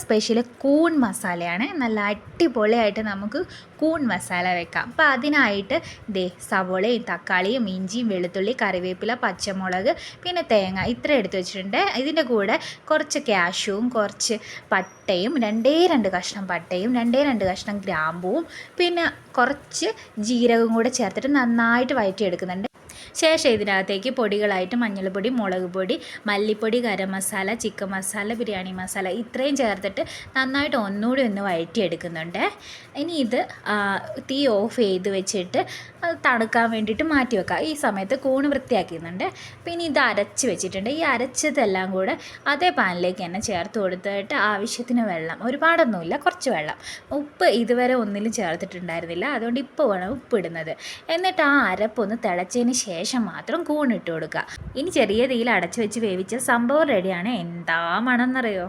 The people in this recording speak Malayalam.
സ്പെഷ്യൽ കൂൺ മസാലയാണ്. നല്ല അടിപൊളിയായിട്ട് നമുക്ക് കൂൺ മസാല വെക്കാം. അപ്പോൾ അതിനായിട്ട് സവോളയും തക്കാളിയും ഇഞ്ചിയും വെളുത്തുള്ളി കറിവേപ്പില പച്ചമുളക് പിന്നെ തേങ്ങ ഇത്ര എടുത്ത് വെച്ചിട്ടുണ്ട്. ഇതിൻ്റെ കൂടെ കുറച്ച് കാഷ്യൂവും കുറച്ച് പട്ടയും രണ്ട് കഷ്ണം പട്ടയും രണ്ട് കഷ്ണം ഗ്രാമ്പൂവും പിന്നെ കുറച്ച് ജീരകവും കൂടെ ചേർത്തിട്ട് നന്നായിട്ട് വഴറ്റിയെടുക്കുന്നുണ്ട്. ശേഷം ഇതിനകത്തേക്ക് പൊടികളായിട്ട് മഞ്ഞൾപ്പൊടി മുളക് പൊടി മല്ലിപ്പൊടി ഗരം മസാല ചിക്കൻ മസാല ബിരിയാണി മസാല ഇത്രയും ചേർത്തിട്ട് നന്നായിട്ട് ഒന്നുകൂടി ഒന്ന് വഴറ്റിയെടുക്കുന്നുണ്ട്. ഇനി ഇത് തീ ഓഫ് ചെയ്ത് വെച്ചിട്ട് തണുക്കാൻ വേണ്ടിയിട്ട് മാറ്റി വെക്കാം. ഈ സമയത്ത് കൂണ് വൃത്തിയാക്കുന്നുണ്ട്. പിന്നെ ഇത് അരച്ച് വെച്ചിട്ടുണ്ട്. ഈ അരച്ചതെല്ലാം കൂടെ അതേ പാനിലേക്ക് തന്നെ ചേർത്ത് കൊടുത്തിട്ട് ആവശ്യത്തിന് വെള്ളം, ഒരുപാടൊന്നുമില്ല, കുറച്ച് വെള്ളം. ഉപ്പ് ഇതുവരെ ഒന്നിലും ചേർത്തിട്ടുണ്ടായിരുന്നില്ല, അതുകൊണ്ട് ഇപ്പോൾ വേണം ഉപ്പിടുന്നത്. എന്നിട്ട് ആ അരപ്പൊന്ന് തിളച്ചതിന് ശേഷം മാത്രം കൂണിട്ട് കൊടുക്കുക. ഇനി ചെറിയ തീയിൽ അടച്ചു വെച്ച് വേവിച്ച സംഭവം റെഡിയാണ്. എന്താ മണം എന്നറിയോ?